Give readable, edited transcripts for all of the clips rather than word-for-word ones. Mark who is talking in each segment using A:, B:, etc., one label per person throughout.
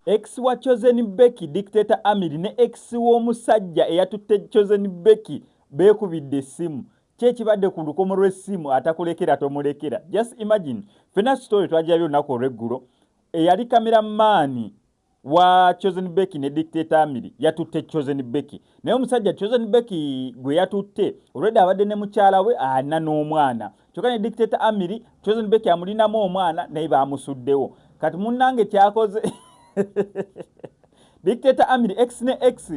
A: ex wa Chosen Becky dictator Amiri ne ex w'omusajja eyatutte Chosen Becky beekubidde essimu kyekibadde ku lukomo lw'essimu atakulekera tomulekera. Just imagine fena story twajjabyo olunaku olw'eggulo eyali cameraman wa Chosen Becky ne dictator Amiri yatutte Chosen Becky naye omusajja Chosen Becky gwe yatutte already abadde ne mukyala we ana n'omwana kyokka ne dictator Amiri Chosen Becky amulinamu omwana naye baamusuddewo kati munnange kyakoze dictator Amiri X ne X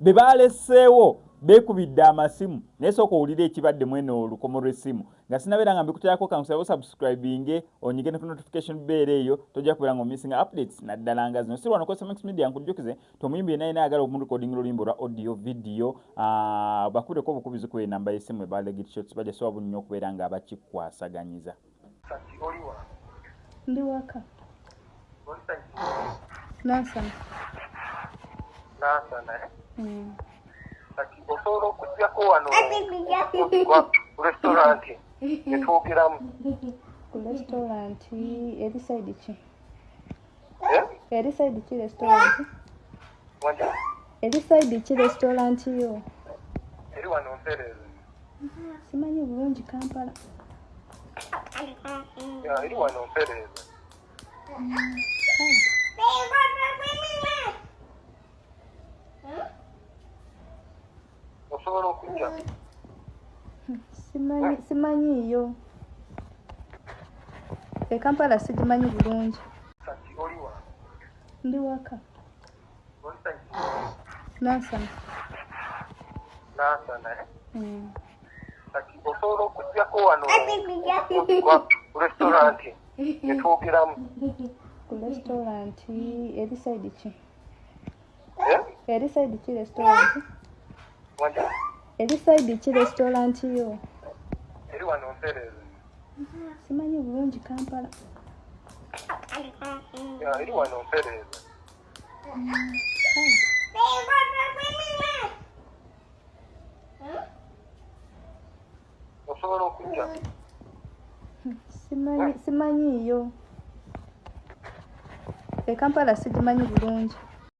A: be baaleseewo beekubidde amasimu naye sooka owulire ekibadde mweno olukomo lw'essimu nga sinabeera nga mbikuteerako kankusaba subscribinge onyige ne ku notification bell eyo tojja kubeera nga missing updates naddala nga zino sirwa nokosa Max Media nkujjukize tomuyimbi naye ayagala omurecording oluyimba olwa audio video bakubireko obukubizi ku enamba y'essimu eba Legit Shots bajja sobola nnyo okubeera nga abakikwasaganyiza.
B: Ndi waka. Nasana.
C: Kati osobola okujjako wano ku restaurant netwogeramu.
B: Ku restaurant eri side ki? Eri side ki restaurant?
C: Wanja?
B: Eri side ki restaurant yo?
C: Eri wano Mpereeza.
B: Simanyi bulungi Kampala.
C: Eri wano Mpereeza. Osobola okujja?
B: Simanyiiyo. Kampala sigimanyi bulungi.
C: Kati oliwa?
B: Ndi waka.
C: Oli side?
B: Nasana.
C: Nasana. Kati osobola okujjako wano ku restaurant netwogeramu.
B: Ku restaurant eri side ki?
C: Eri
B: side ki restaurant?
C: Wanja?
B: Eri side ki restaurant yo?
C: Eri wano Mpereeza.
B: Simanyi bulungi Kampala.
C: Eri wano Mpereeza. Osobola okujja?
B: Simanyiiyo. Kampala sigimanyi bulungi.